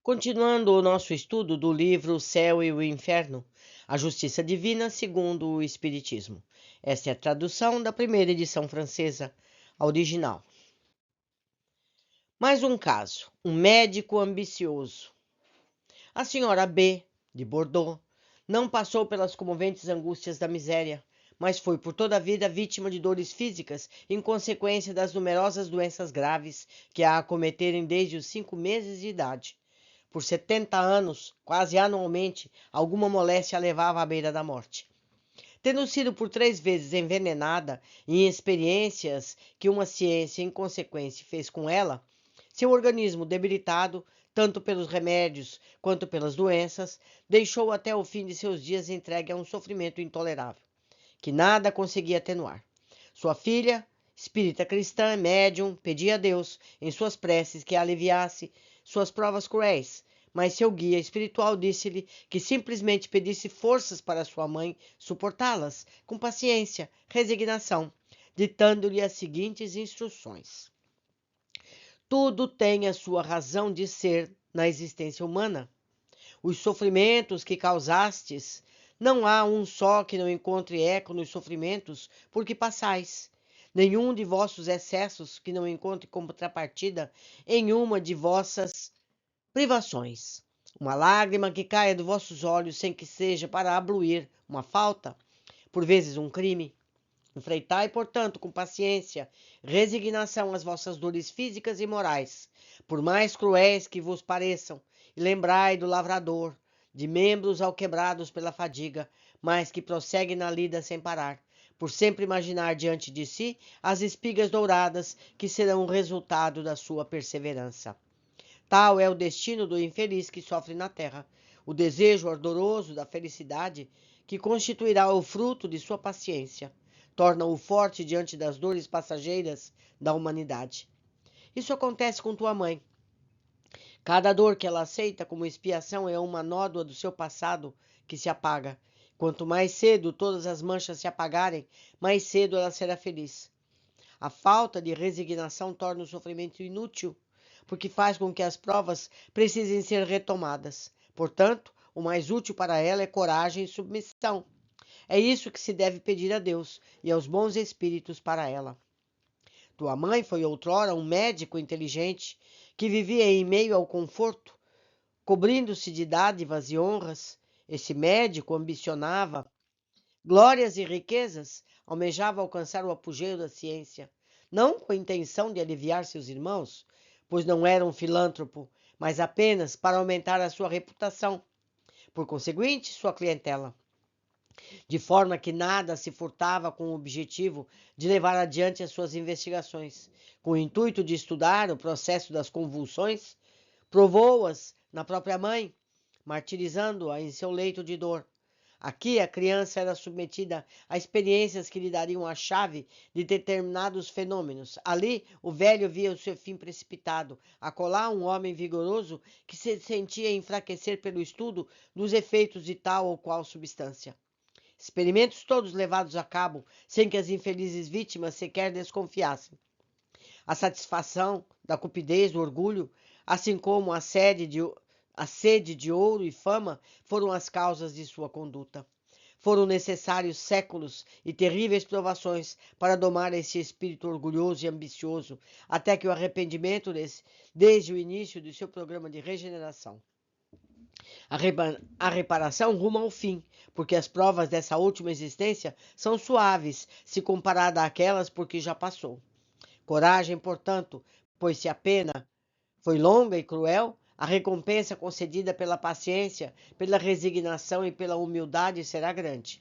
Continuando o nosso estudo do livro O Céu e o Inferno, a Justiça Divina segundo o Espiritismo. Esta é a tradução da primeira edição francesa, a original. Mais um caso, um médico ambicioso. A senhora B, de Bordeaux, não passou pelas comoventes angústias da miséria, mas foi por toda a vida vítima de dores físicas em consequência das numerosas doenças graves que a acometerem desde os 5 meses de idade. Por 70 anos, quase anualmente, alguma moléstia a levava à beira da morte. Tendo sido por 3 vezes envenenada em experiências que uma ciência inconsequente fez com ela, seu organismo debilitado, tanto pelos remédios quanto pelas doenças, deixou até o fim de seus dias entregue a um sofrimento intolerável, que nada conseguia atenuar. Sua filha, espírita cristã, médium, pedia a Deus, em suas preces, que aliviasse suas provas cruéis, mas seu guia espiritual disse-lhe que simplesmente pedisse forças para sua mãe suportá-las, com paciência, resignação, ditando-lhe as seguintes instruções: tudo tem a sua razão de ser na existência humana. Os sofrimentos que causastes, não há um só que não encontre eco nos sofrimentos por que passais. Nenhum de vossos excessos que não encontre contrapartida em uma de vossas privações. Uma lágrima que caia dos vossos olhos sem que seja para abluir uma falta, por vezes um crime. Enfrentai, portanto, com paciência, resignação as vossas dores físicas e morais, por mais cruéis que vos pareçam, e lembrai do lavrador, de membros alquebrados pela fadiga, mas que prossegue na lida sem parar, por sempre imaginar diante de si as espigas douradas que serão o resultado da sua perseverança. Tal é o destino do infeliz que sofre na terra, o desejo ardoroso da felicidade que constituirá o fruto de sua paciência torna-o forte diante das dores passageiras da humanidade. Isso acontece com tua mãe. Cada dor que ela aceita como expiação é uma nódoa do seu passado que se apaga. Quanto mais cedo todas as manchas se apagarem, mais cedo ela será feliz. A falta de resignação torna o sofrimento inútil, porque faz com que as provas precisem ser retomadas. Portanto, o mais útil para ela é coragem e submissão. É isso que se deve pedir a Deus e aos bons espíritos para ela. Tua mãe foi outrora um médico inteligente que vivia em meio ao conforto, cobrindo-se de dádivas e honras. Esse médico ambicionava glórias e riquezas, almejava alcançar o apogeu da ciência, não com a intenção de aliviar seus irmãos, pois não era um filântropo, mas apenas para aumentar a sua reputação, por conseguinte, sua clientela, de forma que nada se furtava com o objetivo de levar adiante as suas investigações. Com o intuito de estudar o processo das convulsões, provou-as na própria mãe, martirizando-a em seu leito de dor. Aqui a criança era submetida a experiências que lhe dariam a chave de determinados fenômenos. Ali, o velho via o seu fim precipitado, acolá um homem vigoroso que se sentia enfraquecer pelo estudo dos efeitos de tal ou qual substância. Experimentos todos levados a cabo sem que as infelizes vítimas sequer desconfiassem. A satisfação da cupidez, do orgulho, assim como a sede de ouro e fama foram as causas de sua conduta. Foram necessários séculos e terríveis provações para domar esse espírito orgulhoso e ambicioso, até que o arrependimento desde o início de seu programa de regeneração. A reparação rumo ao fim, porque as provas dessa última existência são suaves, se comparada àquelas por que já passou. Coragem, portanto, pois se a pena foi longa e cruel, a recompensa concedida pela paciência, pela resignação e pela humildade será grande.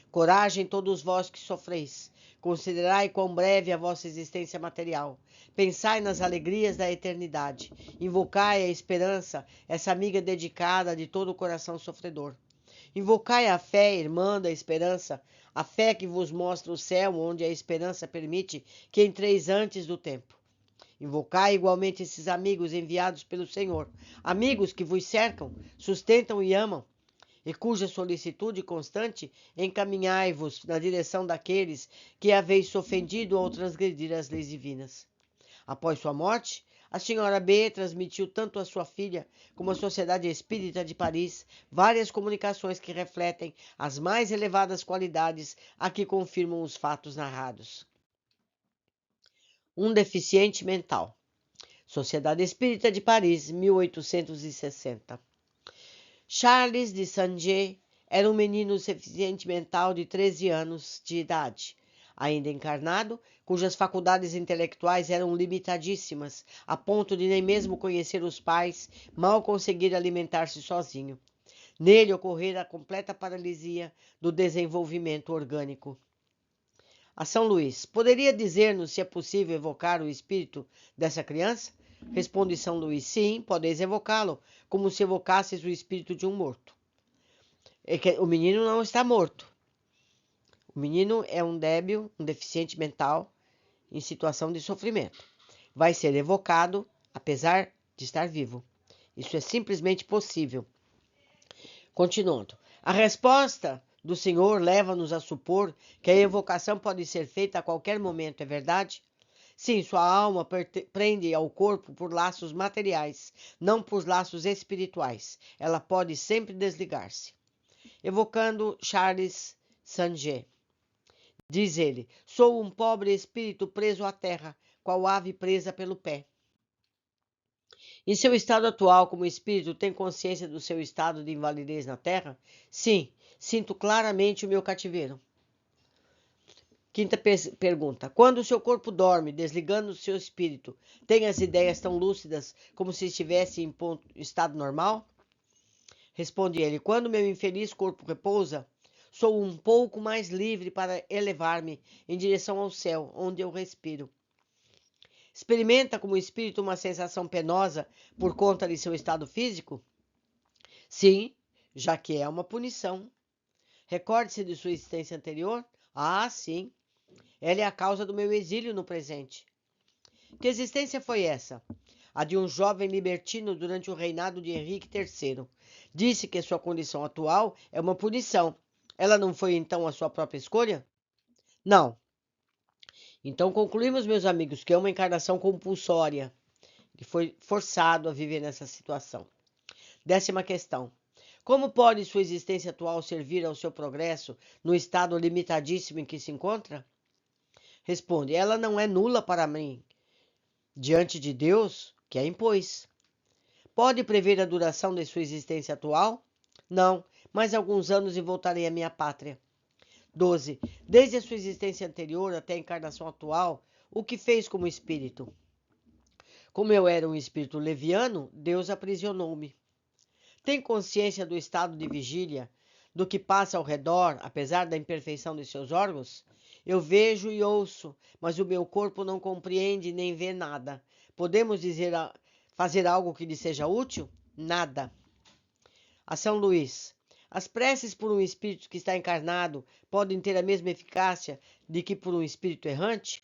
Coragem, todos vós que sofreis. Considerai quão breve a vossa existência material. Pensai nas alegrias da eternidade. Invocai a esperança, essa amiga dedicada de todo o coração sofredor. Invocai a fé, irmã da esperança, a fé que vos mostra o céu, onde a esperança permite que entreis antes do tempo. Invocai igualmente esses amigos enviados pelo Senhor, amigos que vos cercam, sustentam e amam, e cuja solicitude constante encaminhai-vos na direção daqueles que haveis ofendido ou transgredir as leis divinas. Após sua morte, A senhora B transmitiu tanto à sua filha como à Sociedade Espírita de Paris várias comunicações que refletem as mais elevadas qualidades a que confirmam os fatos narrados. Um deficiente mental. Sociedade Espírita de Paris, 1860. Charles de Saint-Dié era um menino deficiente mental de 13 anos de idade, ainda encarnado, cujas faculdades intelectuais eram limitadíssimas, a ponto de nem mesmo conhecer os pais, mal conseguir alimentar-se sozinho. Nele ocorrera a completa paralisia do desenvolvimento orgânico. A São Luís, poderia dizer-nos se é possível evocar o espírito dessa criança? Responde São Luís, sim, podeis evocá-lo, como se evocasseis o espírito de um morto. O menino não está morto. O menino é um débil, um deficiente mental, em situação de sofrimento. Vai ser evocado, apesar de estar vivo. Isso é simplesmente possível. Continuando. A resposta do Senhor leva-nos a supor que a evocação pode ser feita a qualquer momento, é verdade? Sim, sua alma prende ao corpo por laços materiais, não por laços espirituais. Ela pode sempre desligar-se. Evocando Charles Saint-Dié. Diz ele, sou um pobre espírito preso à terra, qual ave presa pelo pé. Em seu estado atual, como espírito, tem consciência do seu estado de invalidez na terra? Sim, sinto claramente o meu cativeiro. Quinta pergunta. Quando o seu corpo dorme, desligando o seu espírito, tem as ideias tão lúcidas como se estivesse em estado normal? Responde ele. Quando meu infeliz corpo repousa, sou um pouco mais livre para elevar-me em direção ao céu, onde eu respiro. Experimenta como espírito uma sensação penosa por conta de seu estado físico? Sim, já que é uma punição. Recorde-se de sua existência anterior? Ah, sim. Ela é a causa do meu exílio no presente. Que existência foi essa? A de um jovem libertino durante o reinado de Henrique III. Disse que sua condição atual é uma punição. Ela não foi então a sua própria escolha? Não. Então concluímos, meus amigos, que é uma encarnação compulsória. Ele foi forçado a viver nessa situação. 10ª questão. Como pode sua existência atual servir ao seu progresso no estado limitadíssimo em que se encontra? Responde, ela não é nula para mim, diante de Deus, que a impôs. Pode prever a duração de sua existência atual? Não, mais alguns anos e voltarei à minha pátria. 12. Desde a sua existência anterior até a encarnação atual, o que fez como espírito? Como eu era um espírito leviano, Deus aprisionou-me. Tem consciência do estado de vigília, do que passa ao redor, apesar da imperfeição de seus órgãos? Eu vejo e ouço, mas o meu corpo não compreende nem vê nada. Podemos fazer algo que lhe seja útil? Nada. A São Luís. As preces por um espírito que está encarnado podem ter a mesma eficácia de que por um espírito errante?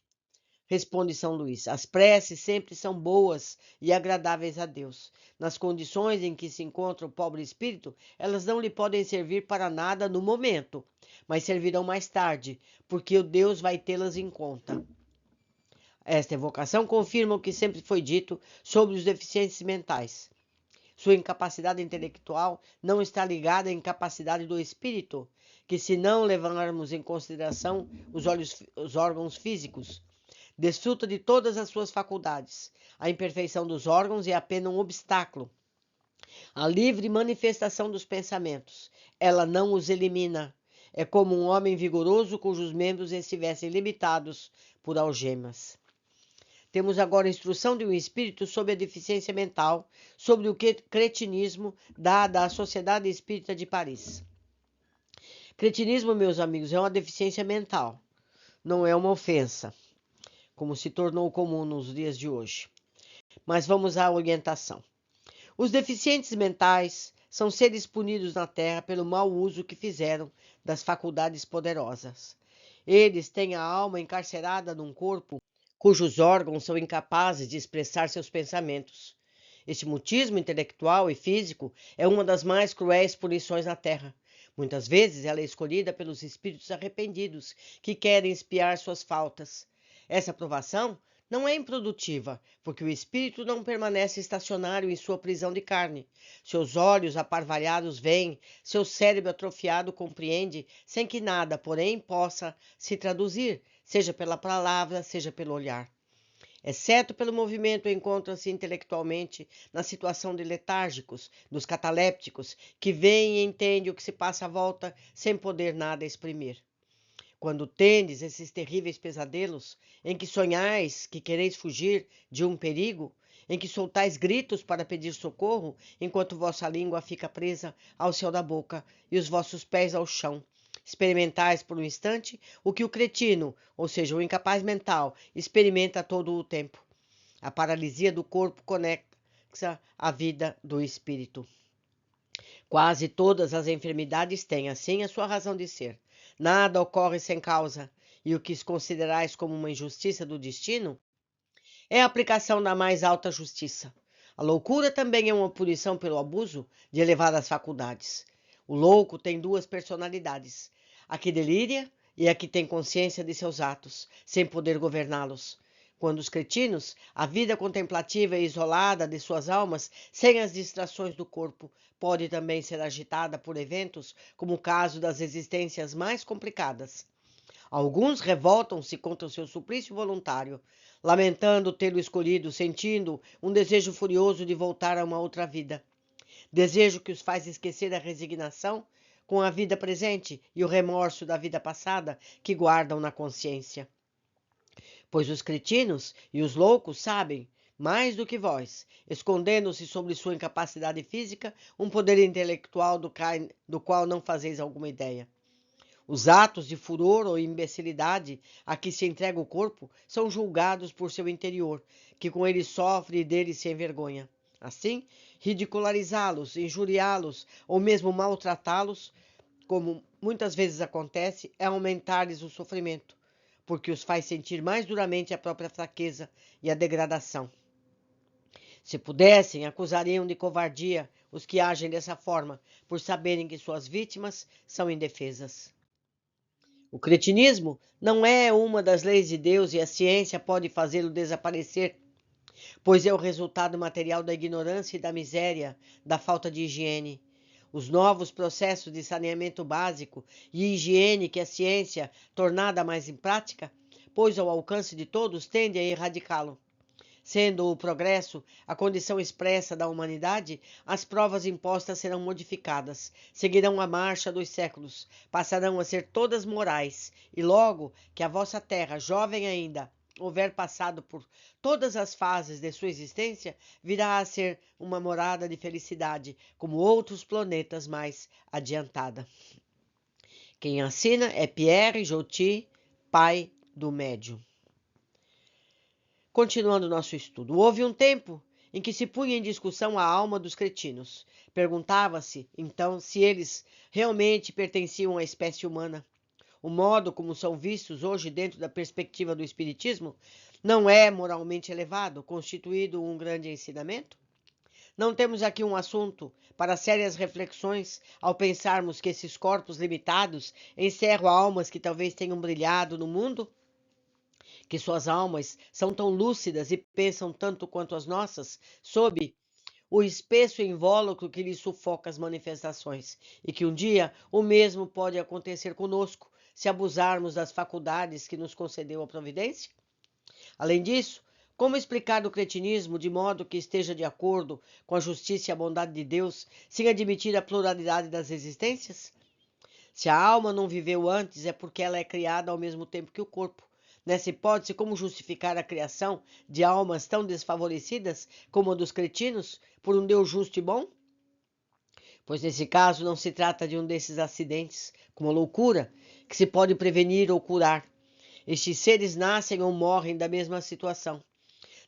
Responde São Luís, as preces sempre são boas e agradáveis a Deus. Nas condições em que se encontra o pobre espírito, elas não lhe podem servir para nada no momento, mas servirão mais tarde, porque o Deus vai tê-las em conta. Esta evocação confirma o que sempre foi dito sobre os deficientes mentais. Sua incapacidade intelectual não está ligada à incapacidade do espírito, que se não levarmos em consideração os órgãos físicos, desfruta de todas as suas faculdades. A imperfeição dos órgãos é apenas um obstáculo à livre manifestação dos pensamentos. Ela não os elimina. É como um homem vigoroso cujos membros estivessem limitados por algemas. Temos agora a instrução de um espírito sobre a deficiência mental, sobre o cretinismo dada à Sociedade Espírita de Paris. Cretinismo, meus amigos, é uma deficiência mental, não é uma ofensa, como se tornou comum nos dias de hoje. Mas vamos à orientação. Os deficientes mentais são seres punidos na Terra pelo mau uso que fizeram das faculdades poderosas. Eles têm a alma encarcerada num corpo cujos órgãos são incapazes de expressar seus pensamentos. Este mutismo intelectual e físico é uma das mais cruéis punições na Terra. Muitas vezes ela é escolhida pelos espíritos arrependidos que querem expiar suas faltas. Essa provação não é improdutiva, porque o espírito não permanece estacionário em sua prisão de carne. Seus olhos aparvalhados veem, seu cérebro atrofiado compreende, sem que nada, porém, possa se traduzir, seja pela palavra, seja pelo olhar. Exceto pelo movimento, encontram-se intelectualmente na situação de letárgicos, dos catalépticos, que veem e entendem o que se passa à volta sem poder nada exprimir. Quando tendes esses terríveis pesadelos, em que sonhais que quereis fugir de um perigo, em que soltais gritos para pedir socorro, enquanto vossa língua fica presa ao céu da boca e os vossos pés ao chão, experimentais por um instante o que o cretino, ou seja, o incapaz mental, experimenta todo o tempo. A paralisia do corpo conexa a vida do espírito. Quase todas as enfermidades têm, assim, a sua razão de ser. Nada ocorre sem causa, e o que considerais como uma injustiça do destino é a aplicação da mais alta justiça. A loucura também é uma punição pelo abuso de elevadas faculdades. O louco tem duas personalidades, a que delira e a que tem consciência de seus atos, sem poder governá-los. Quando os cretinos, a vida contemplativa e isolada de suas almas, sem as distrações do corpo, pode também ser agitada por eventos como o caso das existências mais complicadas. Alguns revoltam-se contra o seu suplício voluntário, lamentando tê-lo escolhido, sentindo um desejo furioso de voltar a uma outra vida. Desejo que os faz esquecer a resignação com a vida presente e o remorso da vida passada que guardam na consciência. Pois os cretinos e os loucos sabem, mais do que vós, escondendo-se sobre sua incapacidade física, um poder intelectual do qual não fazeis alguma ideia. Os atos de furor ou imbecilidade a que se entrega o corpo são julgados por seu interior, que com ele sofre e dele se envergonha. Assim, ridicularizá-los, injuriá-los ou mesmo maltratá-los, como muitas vezes acontece, é aumentar-lhes o sofrimento, porque os faz sentir mais duramente a própria fraqueza e a degradação. Se pudessem, acusariam de covardia os que agem dessa forma, por saberem que suas vítimas são indefesas. O cretinismo não é uma das leis de Deus e a ciência pode fazê-lo desaparecer, pois é o resultado material da ignorância e da miséria, da falta de higiene. Os novos processos de saneamento básico e higiene que a ciência, tornada mais em prática, pôs ao alcance de todos, tende a erradicá-lo. Sendo o progresso a condição expressa da humanidade, as provas impostas serão modificadas, seguirão a marcha dos séculos, passarão a ser todas morais, e logo que a vossa terra, jovem ainda, houver passado por todas as fases de sua existência, virá a ser uma morada de felicidade, como outros planetas mais adiantada. Quem assina é Pierre Joty, pai do médium. Continuando nosso estudo, houve um tempo em que se punha em discussão a alma dos cretinos. Perguntava-se, então, se eles realmente pertenciam à espécie humana. O modo como são vistos hoje dentro da perspectiva do espiritismo não é moralmente elevado, constituído um grande ensinamento? Não temos aqui um assunto para sérias reflexões ao pensarmos que esses corpos limitados encerram almas que talvez tenham brilhado no mundo? Que suas almas são tão lúcidas e pensam tanto quanto as nossas, sob o espesso invólucro que lhes sufoca as manifestações, e que um dia o mesmo pode acontecer conosco, se abusarmos das faculdades que nos concedeu a providência? Além disso, como explicar o cretinismo de modo que esteja de acordo com a justiça e a bondade de Deus, sem admitir a pluralidade das existências? Se a alma não viveu antes, é porque ela é criada ao mesmo tempo que o corpo. Nessa hipótese, como justificar a criação de almas tão desfavorecidas como a dos cretinos por um Deus justo e bom? Pois nesse caso não se trata de um desses acidentes, como a loucura, que se pode prevenir ou curar. Estes seres nascem ou morrem da mesma situação,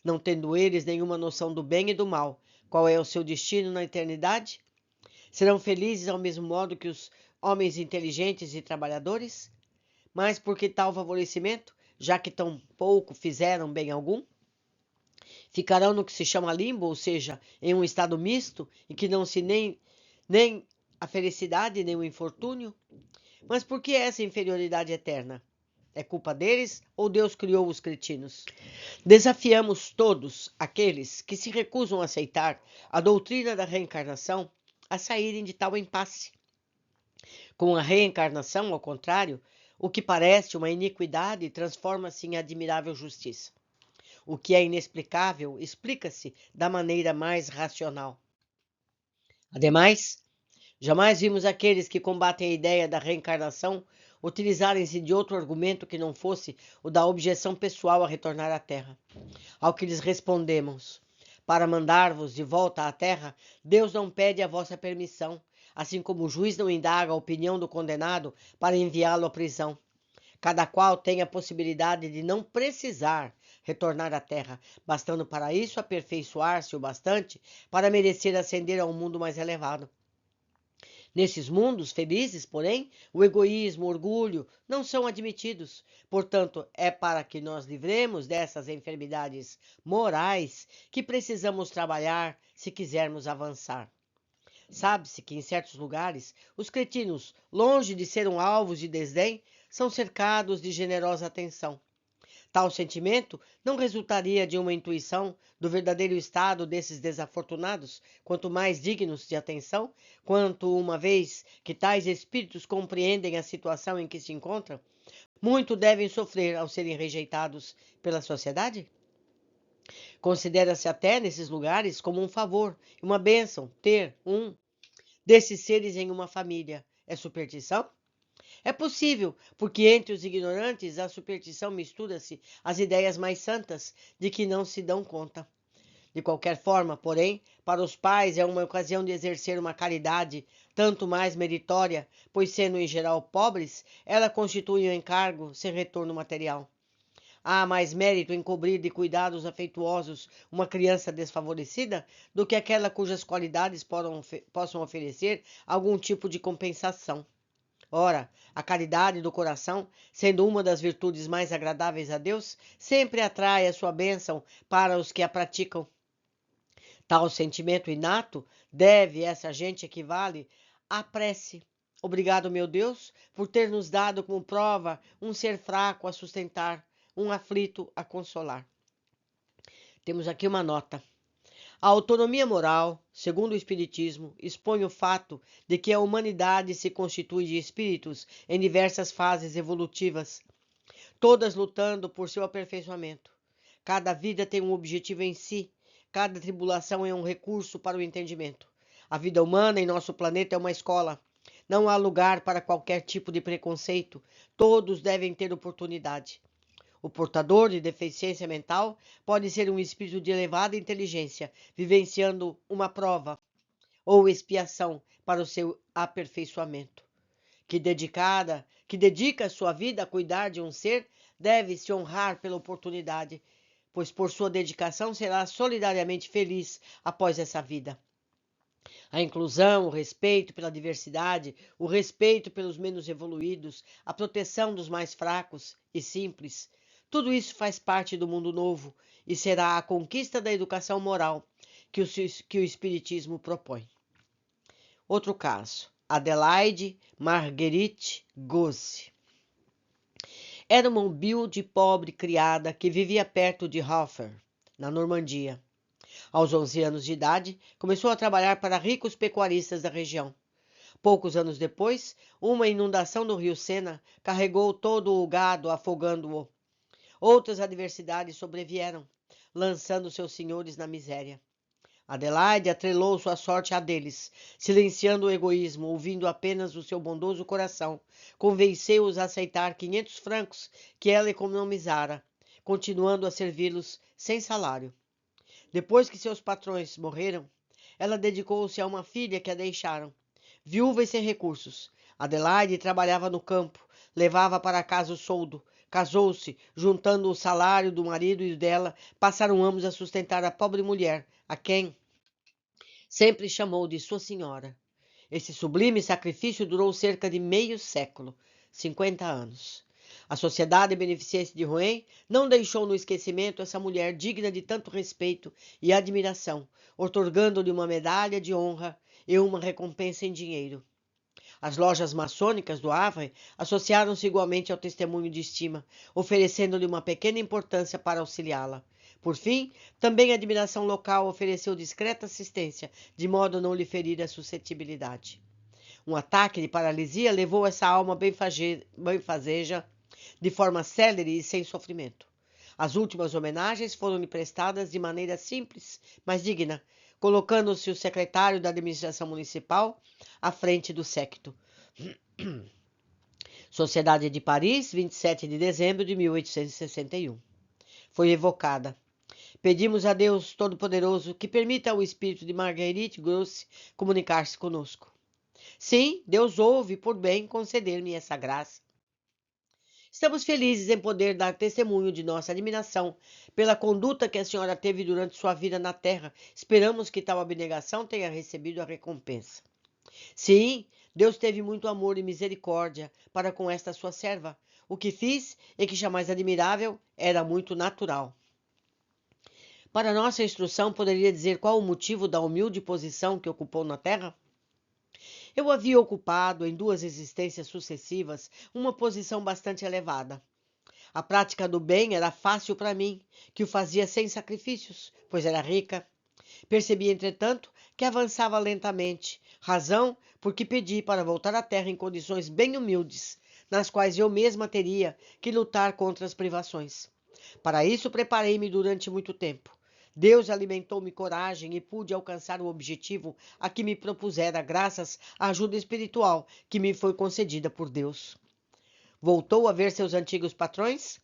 não tendo eles nenhuma noção do bem e do mal. Qual é o seu destino na eternidade? Serão felizes ao mesmo modo que os homens inteligentes e trabalhadores? Mas por que tal favorecimento, já que tão pouco fizeram bem algum? Ficarão no que se chama limbo, ou seja, em um estado misto, em que não se nem a felicidade nem o infortúnio? Mas por que essa inferioridade eterna? É culpa deles ou Deus criou os cretinos? Desafiamos todos aqueles que se recusam a aceitar a doutrina da reencarnação a saírem de tal impasse. Com a reencarnação, ao contrário, o que parece uma iniquidade transforma-se em admirável justiça. O que é inexplicável explica-se da maneira mais racional. Ademais, jamais vimos aqueles que combatem a ideia da reencarnação utilizarem-se de outro argumento que não fosse o da objeção pessoal a retornar à Terra. Ao que lhes respondemos: para mandar-vos de volta à Terra, Deus não pede a vossa permissão, assim como o juiz não indaga a opinião do condenado para enviá-lo à prisão. Cada qual tem a possibilidade de não precisar retornar à Terra, bastando para isso aperfeiçoar-se o bastante para merecer ascender a um mundo mais elevado. Nesses mundos felizes, porém, o egoísmo, o orgulho não são admitidos. Portanto, é para que nós livremos dessas enfermidades morais que precisamos trabalhar se quisermos avançar. Sabe-se que em certos lugares, os cretinos, longe de serem alvos de desdém, são cercados de generosa atenção. Tal sentimento não resultaria de uma intuição do verdadeiro estado desses desafortunados, quanto mais dignos de atenção, quanto uma vez que tais espíritos compreendem a situação em que se encontram, muito devem sofrer ao serem rejeitados pela sociedade? Considera-se até nesses lugares como um favor e uma bênção ter um desses seres em uma família. É superstição? É possível, porque entre os ignorantes a superstição mistura-se às ideias mais santas de que não se dão conta. De qualquer forma, porém, para os pais é uma ocasião de exercer uma caridade tanto mais meritória, pois sendo em geral pobres, ela constitui um encargo sem retorno material. Há mais mérito em cobrir de cuidados afetuosos uma criança desfavorecida do que aquela cujas qualidades possam oferecer algum tipo de compensação. Ora, a caridade do coração, sendo uma das virtudes mais agradáveis a Deus, sempre atrai a sua bênção para os que a praticam. Tal sentimento inato deve, essa gente equivale à prece. Obrigado, meu Deus, por ter nos dado como prova um ser fraco a sustentar, um aflito a consolar. Temos aqui uma nota. A autonomia moral, segundo o Espiritismo, expõe o fato de que a humanidade se constitui de espíritos em diversas fases evolutivas, todas lutando por seu aperfeiçoamento. Cada vida tem um objetivo em si, cada tribulação é um recurso para o entendimento. A vida humana em nosso planeta é uma escola. Não há lugar para qualquer tipo de preconceito. Todos devem ter oportunidade. O portador de deficiência mental pode ser um espírito de elevada inteligência, vivenciando uma prova ou expiação para o seu aperfeiçoamento. Que dedica sua vida a cuidar de um ser, deve se honrar pela oportunidade, pois por sua dedicação será solidariamente feliz após essa vida. A inclusão, o respeito pela diversidade, o respeito pelos menos evoluídos, a proteção dos mais fracos e simples, tudo isso faz parte do mundo novo e será a conquista da educação moral que o Espiritismo propõe. Outro caso, Adelaide Marguerite Gozzi. Era uma humilde e pobre criada que vivia perto de Hofer, na Normandia. Aos 11 anos de idade, começou a trabalhar para ricos pecuaristas da região. Poucos anos depois, uma inundação do rio Sena carregou todo o gado, afogando-o. Outras adversidades sobrevieram, lançando seus senhores na miséria. Adelaide atrelou sua sorte à deles, silenciando o egoísmo, ouvindo apenas o seu bondoso coração. Convenceu-os a aceitar 500 francos que ela economizara, continuando a servi-los sem salário. Depois que seus patrões morreram, ela dedicou-se a uma filha que a deixaram. Viúva e sem recursos, Adelaide trabalhava no campo, levava para casa o soldo, casou-se, juntando o salário do marido e dela, passaram ambos a sustentar a pobre mulher, a quem sempre chamou de sua senhora. Esse sublime sacrifício durou cerca de meio século, 50 anos. A Sociedade Beneficente de Rouen não deixou no esquecimento essa mulher digna de tanto respeito e admiração, outorgando-lhe uma medalha de honra e uma recompensa em dinheiro. As lojas maçônicas do Havre associaram-se igualmente ao testemunho de estima, oferecendo-lhe uma pequena importância para auxiliá-la. Por fim, também a admiração local ofereceu discreta assistência, de modo a não lhe ferir a suscetibilidade. Um ataque de paralisia levou essa alma benfazeja de forma célere e sem sofrimento. As últimas homenagens foram-lhe prestadas de maneira simples, mas digna, colocando-se o secretário da administração municipal à frente do séquito. Sociedade de Paris, 27 de dezembro de 1861. Foi evocada. Pedimos a Deus Todo-Poderoso que permita ao espírito de Marguerite Grosse comunicar-se conosco. Sim, Deus ouve por bem conceder-me essa graça. Estamos felizes em poder dar testemunho de nossa admiração pela conduta que a senhora teve durante sua vida na terra. Esperamos que tal abnegação tenha recebido a recompensa. Sim, Deus teve muito amor e misericórdia para com esta sua serva. O que fiz, e que jamais admirável, era muito natural. Para nossa instrução, poderia dizer qual o motivo da humilde posição que ocupou na terra? Eu havia ocupado, em 2 existências sucessivas, uma posição bastante elevada. A prática do bem era fácil para mim, que o fazia sem sacrifícios, pois era rica. Percebi, entretanto, que avançava lentamente, razão porque pedi para voltar à terra em condições bem humildes, nas quais eu mesma teria que lutar contra as privações. Para isso, preparei-me durante muito tempo. Deus alimentou-me coragem e pude alcançar o objetivo a que me propusera graças à ajuda espiritual que me foi concedida por Deus. Voltou a ver seus antigos patrões?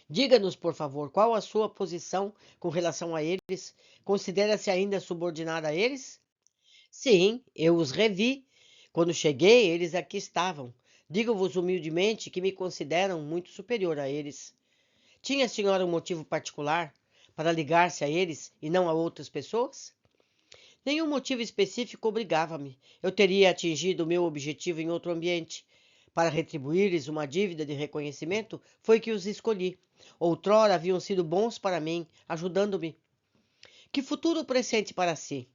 Diga-nos, por favor, qual a sua posição com relação a eles? Considera-se ainda subordinada a eles? Sim, eu os revi. Quando cheguei, eles aqui estavam. Digo-vos humildemente que me consideram muito superior a eles. Tinha a senhora um motivo particular para ligar-se a eles e não a outras pessoas? Nenhum motivo específico obrigava-me. Eu teria atingido o meu objetivo em outro ambiente. Para retribuir-lhes uma dívida de reconhecimento, foi que os escolhi. Outrora haviam sido bons para mim, ajudando-me. Que futuro pressente para si?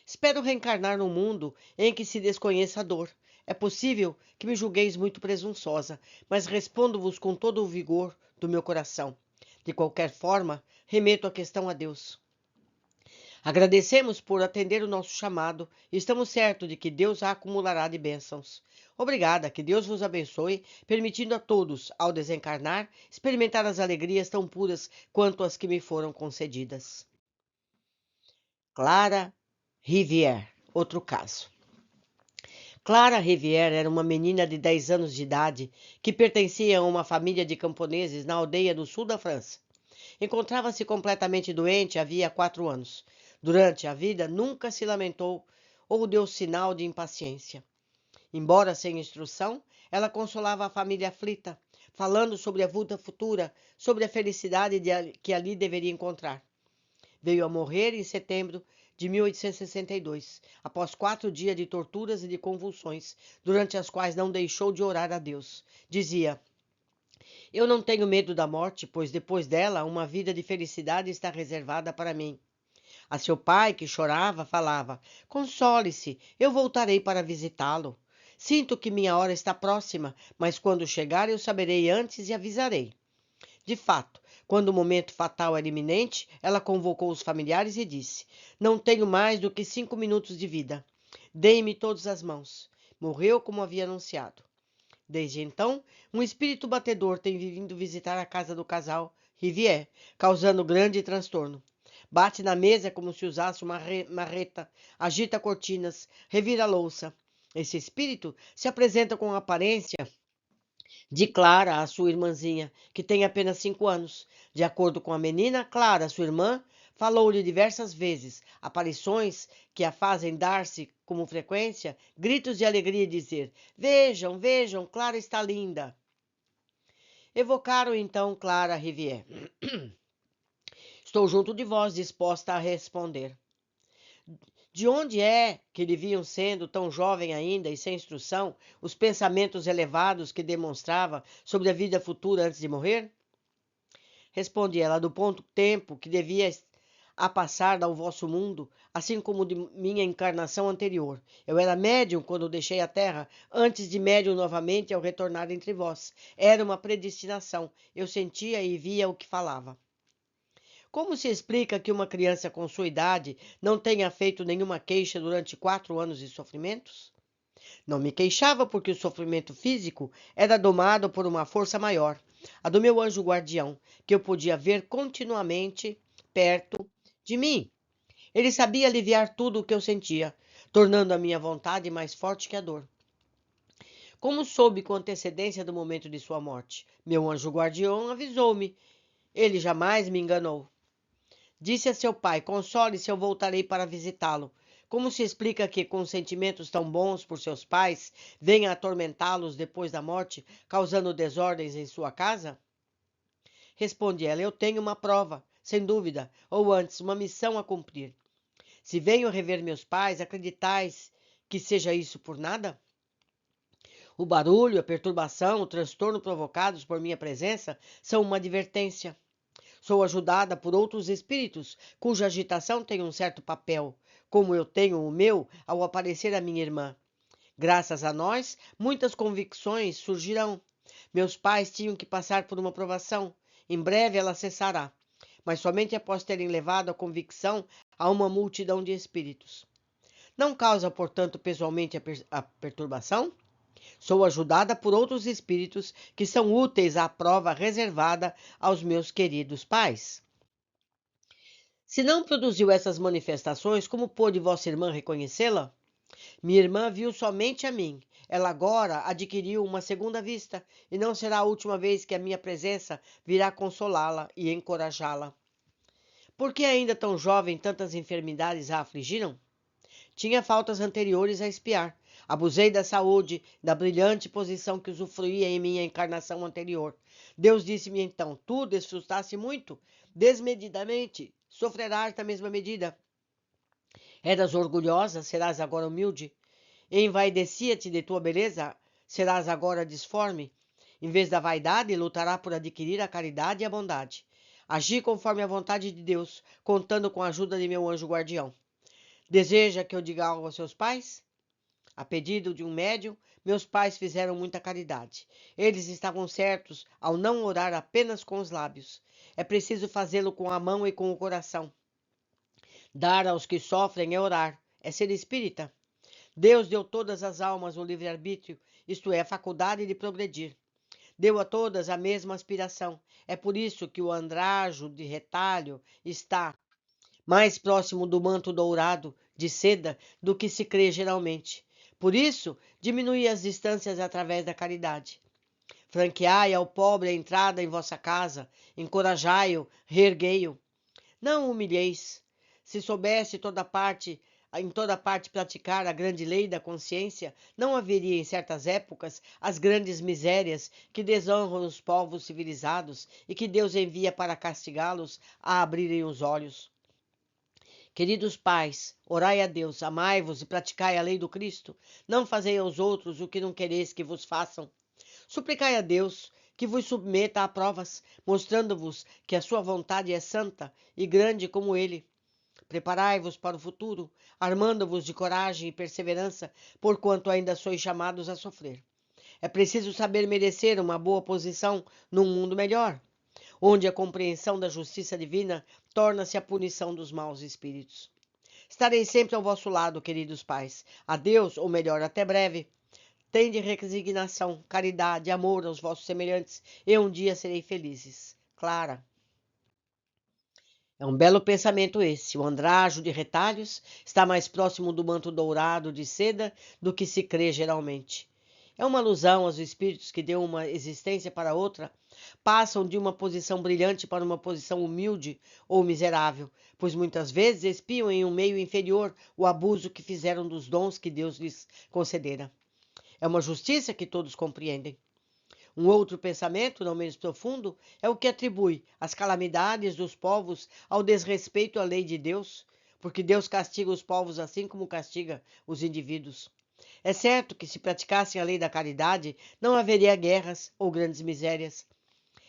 Espero reencarnar num mundo em que se desconheça a dor. É possível que me julgueis muito presunçosa, mas respondo-vos com todo o vigor do meu coração. De qualquer forma, remeto a questão a Deus. Agradecemos por atender o nosso chamado e estamos certos de que Deus a acumulará de bênçãos. Obrigada, que Deus vos abençoe, permitindo a todos, ao desencarnar, experimentar as alegrias tão puras quanto as que me foram concedidas. Clara Rivière, outro caso. Clara Rivière era uma menina de 10 anos de idade que pertencia a uma família de camponeses na aldeia do sul da França. Encontrava-se completamente doente havia 4 anos. Durante a vida, nunca se lamentou ou deu sinal de impaciência. Embora sem instrução, ela consolava a família aflita, falando sobre a vida futura, sobre a felicidade que ali deveria encontrar. Veio a morrer em setembro de 1862, após 4 dias de torturas e de convulsões, durante as quais não deixou de orar a Deus. Dizia: eu não tenho medo da morte, pois depois dela uma vida de felicidade está reservada para mim. A seu pai, que chorava, falava: console-se, eu voltarei para visitá-lo. Sinto que minha hora está próxima, mas quando chegar eu saberei antes e avisarei. De fato, quando o momento fatal era iminente, ela convocou os familiares e disse: não tenho mais do que 5 minutos de vida. Deem-me todas as mãos. Morreu como havia anunciado. Desde então, um espírito batedor tem vindo visitar a casa do casal Rivière, causando grande transtorno. Bate na mesa como se usasse uma marreta, agita cortinas, revira a louça. Esse espírito se apresenta com a aparência de Clara, a sua irmãzinha, que tem apenas 5 anos. De acordo com a menina, Clara, sua irmã, falou-lhe diversas vezes, aparições que a fazem dar-se, como frequência, gritos de alegria e dizer: vejam, vejam, Clara está linda. Evocaram então Clara Rivière. Estou junto de vós, disposta a responder. De onde é que lhe vinham sendo, tão jovem ainda e sem instrução, os pensamentos elevados que demonstrava sobre a vida futura antes de morrer? Responde ela: do ponto tempo que devia a passar ao vosso mundo, assim como de minha encarnação anterior. Eu era médium quando deixei a terra, antes de médium novamente ao retornar entre vós. Era uma predestinação. Eu sentia e via o que falava. Como se explica que uma criança com sua idade não tenha feito nenhuma queixa durante 4 anos de sofrimentos? Não me queixava porque o sofrimento físico era domado por uma força maior, a do meu anjo guardião, que eu podia ver continuamente perto de mim. Ele sabia aliviar tudo o que eu sentia, tornando a minha vontade mais forte que a dor. Como soube com antecedência do momento de sua morte? Meu anjo guardião avisou-me. Ele jamais me enganou. Disse a seu pai: console-se, eu voltarei para visitá-lo. Como se explica que, com sentimentos tão bons por seus pais, venha atormentá-los depois da morte, causando desordens em sua casa? Responde ela: eu tenho uma prova, sem dúvida, ou antes, uma missão a cumprir. Se venho rever meus pais, acreditais que seja isso por nada? O barulho, a perturbação, o transtorno provocados por minha presença são uma advertência. Sou ajudada por outros espíritos, cuja agitação tem um certo papel, como eu tenho o meu ao aparecer a minha irmã. Graças a nós, muitas convicções surgirão. Meus pais tinham que passar por uma provação. Em breve ela cessará, mas somente após terem levado a convicção a uma multidão de espíritos. Não causa, portanto, pessoalmente a perturbação? Sou ajudada por outros espíritos que são úteis à prova reservada aos meus queridos pais. Se não produziu essas manifestações, como pôde vossa irmã reconhecê-la? Minha irmã viu somente a mim. Ela agora adquiriu uma segunda vista, e não será a última vez que a minha presença virá consolá-la e encorajá-la. Por que ainda tão jovem tantas enfermidades a afligiram? Tinha faltas anteriores a expiar. Abusei da saúde, da brilhante posição que usufruía em minha encarnação anterior. Deus disse-me então: tu desfrutaste muito, desmedidamente, sofrerás da mesma medida. Eras orgulhosa, serás agora humilde. Envaidecia-te de tua beleza, serás agora disforme. Em vez da vaidade, lutará por adquirir a caridade e a bondade. Agi conforme a vontade de Deus, contando com a ajuda de meu anjo guardião. Deseja que eu diga algo aos seus pais? A pedido de um médium, meus pais fizeram muita caridade. Eles estavam certos ao não orar apenas com os lábios. É preciso fazê-lo com a mão e com o coração. Dar aos que sofrem é orar, é ser espírita. Deus deu todas as almas o livre-arbítrio, isto é, a faculdade de progredir. Deu a todas a mesma aspiração. É por isso que o andrajo de retalho está mais próximo do manto dourado de seda do que se crê geralmente. Por isso, diminui as distâncias através da caridade. Franqueai ao pobre a entrada em vossa casa, encorajai-o, reerguei-o. Não o humilheis. Se soubesse em toda parte praticar a grande lei da consciência, não haveria em certas épocas as grandes misérias que desonram os povos civilizados e que Deus envia para castigá-los a abrirem os olhos. Queridos pais, orai a Deus, amai-vos e praticai a lei do Cristo. Não fazei aos outros o que não quereis que vos façam. Suplicai a Deus que vos submeta a provas, mostrando-vos que a sua vontade é santa e grande como ele. Preparai-vos para o futuro, armando-vos de coragem e perseverança, porquanto ainda sois chamados a sofrer. É preciso saber merecer uma boa posição num mundo melhor, onde a compreensão da justiça divina torna-se a punição dos maus espíritos. Estarei sempre ao vosso lado, queridos pais. Adeus, ou melhor, até breve. Tende resignação, caridade, amor aos vossos semelhantes, e um dia serei felizes. Clara. É um belo pensamento esse. O andrajo de retalhos está mais próximo do manto dourado de seda do que se crê geralmente. É uma alusão aos espíritos que, de uma existência para outra, passam de uma posição brilhante para uma posição humilde ou miserável, pois muitas vezes espiam em um meio inferior o abuso que fizeram dos dons que Deus lhes concedera. É uma justiça que todos compreendem. Um outro pensamento, não menos profundo, é o que atribui as calamidades dos povos ao desrespeito à lei de Deus, porque Deus castiga os povos assim como castiga os indivíduos. É certo que, se praticassem a lei da caridade, não haveria guerras ou grandes misérias.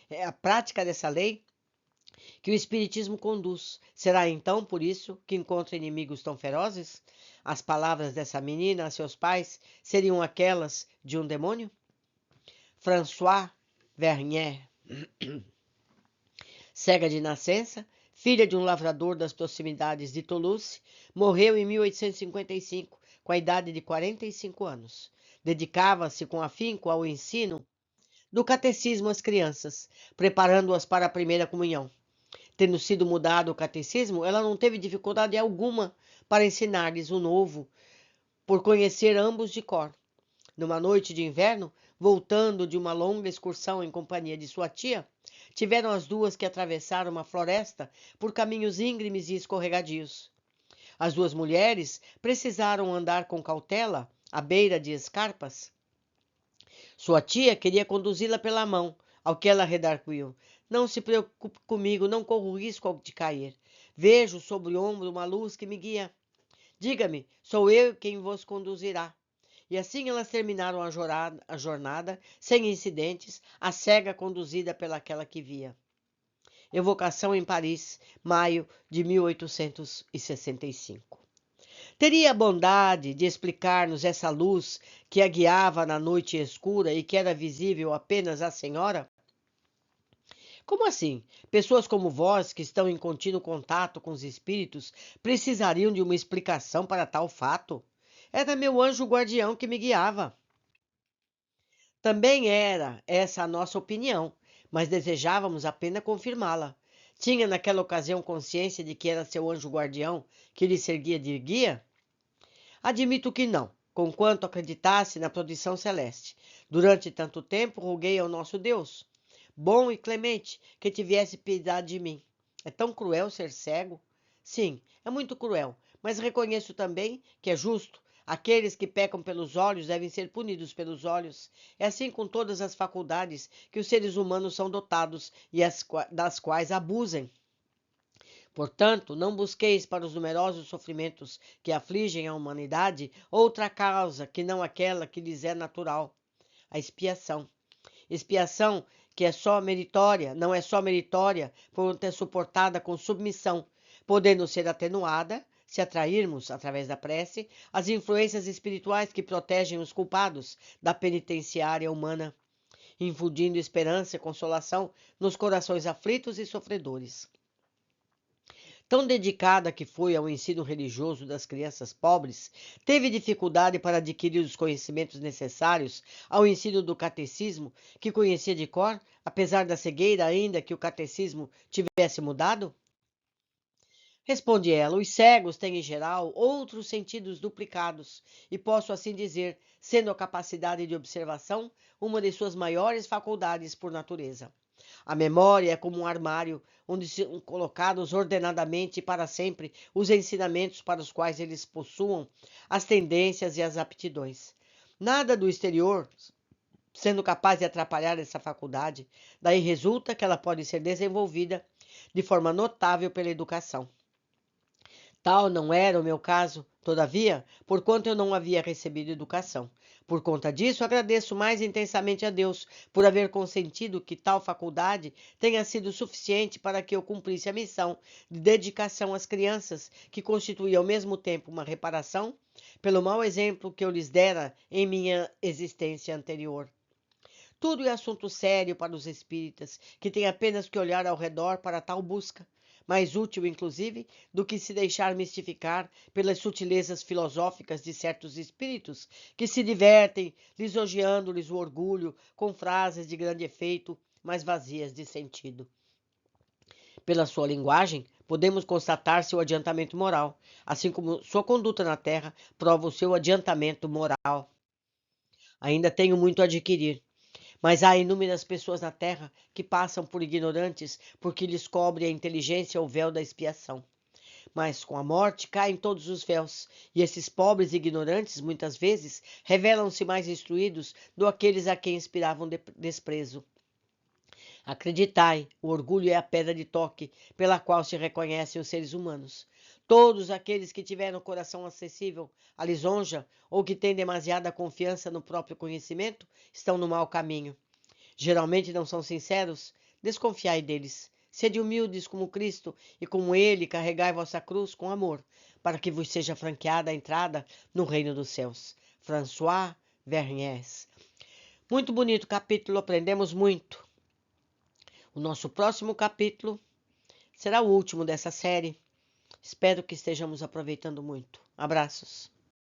É a prática dessa lei que o Espiritismo conduz. Será então por isso que encontra inimigos tão ferozes? As palavras dessa menina a seus pais seriam aquelas de um demônio? François Vernier, cega de nascença, filha de um lavrador das proximidades de Toulouse, morreu em 1855, com a idade de 45 anos. Dedicava-se com afinco ao ensino do catecismo às crianças, preparando-as para a primeira comunhão. Tendo sido mudado o catecismo, ela não teve dificuldade alguma para ensinar-lhes o novo, por conhecer ambos de cor. Numa noite de inverno, voltando de uma longa excursão em companhia de sua tia, tiveram as duas que atravessar uma floresta por caminhos íngremes e escorregadios. As duas mulheres precisaram andar com cautela à beira de escarpas. Sua tia queria conduzi-la pela mão, ao que ela redarguiu: Não se preocupe comigo, não corro risco de cair. Vejo sobre o ombro uma luz que me guia. Diga-me, sou eu quem vos conduzirá. E assim elas terminaram a jornada, sem incidentes, a cega conduzida pelaquela que via. Evocação em Paris, maio de 1865. Teria a bondade de explicar-nos essa luz que a guiava na noite escura e que era visível apenas à senhora? Como assim? Pessoas como vós, que estão em contínuo contato com os espíritos, precisariam de uma explicação para tal fato? Era meu anjo guardião que me guiava. Também era essa a nossa opinião, mas desejávamos apenas confirmá-la. Tinha naquela ocasião consciência de que era seu anjo guardião que lhe servia de guia? Admito que não, conquanto acreditasse na proteção celeste. Durante tanto tempo roguei ao nosso Deus, bom e clemente, que tivesse piedade de mim. É tão cruel ser cego? Sim, é muito cruel, mas reconheço também que é justo. Aqueles que pecam pelos olhos devem ser punidos pelos olhos. É assim com todas as faculdades que os seres humanos são dotados e das quais abusem. Portanto, não busqueis para os numerosos sofrimentos que afligem a humanidade outra causa que não aquela que lhes é natural, a expiação. Expiação que é só meritória, não é só meritória por ter suportada com submissão, podendo ser atenuada se atrairmos, através da prece, as influências espirituais que protegem os culpados da penitenciária humana, infundindo esperança e consolação nos corações aflitos e sofredores. Tão dedicada que foi ao ensino religioso das crianças pobres, teve dificuldade para adquirir os conhecimentos necessários ao ensino do catecismo, que conhecia de cor, apesar da cegueira, ainda que o catecismo tivesse mudado? Responde ela: os cegos têm, em geral, outros sentidos duplicados, e posso assim dizer, sendo a capacidade de observação uma de suas maiores faculdades por natureza. A memória é como um armário, onde são colocados ordenadamente e para sempre os ensinamentos para os quais eles possuam as tendências e as aptidões. Nada do exterior sendo capaz de atrapalhar essa faculdade, daí resulta que ela pode ser desenvolvida de forma notável pela educação. Tal não era o meu caso, todavia, porquanto eu não havia recebido educação. Por conta disso, agradeço mais intensamente a Deus por haver consentido que tal faculdade tenha sido suficiente para que eu cumprisse a missão de dedicação às crianças, que constituía ao mesmo tempo uma reparação pelo mau exemplo que eu lhes dera em minha existência anterior. Tudo é assunto sério para os espíritas, que têm apenas que olhar ao redor para tal busca, mais útil, inclusive, do que se deixar mistificar pelas sutilezas filosóficas de certos espíritos que se divertem lisonjeando-lhes o orgulho com frases de grande efeito, mas vazias de sentido. Pela sua linguagem, podemos constatar seu adiantamento moral, assim como sua conduta na Terra prova o seu adiantamento moral. Ainda tenho muito a adquirir. Mas há inúmeras pessoas na terra que passam por ignorantes porque lhes cobre a inteligência o véu da expiação. Mas com a morte caem todos os véus, e esses pobres ignorantes, muitas vezes, revelam-se mais instruídos do aqueles a quem inspiravam desprezo. Acreditai, o orgulho é a pedra de toque pela qual se reconhecem os seres humanos. Todos aqueles que tiveram o coração acessível à lisonja ou que têm demasiada confiança no próprio conhecimento estão no mau caminho. Geralmente não são sinceros, desconfiai deles. Sede humildes como Cristo e como Ele carregai vossa cruz com amor, para que vos seja franqueada a entrada no reino dos céus. François Vergnes. Muito bonito capítulo, aprendemos muito. O nosso próximo capítulo será o último dessa série. Espero que estejamos aproveitando muito. Abraços.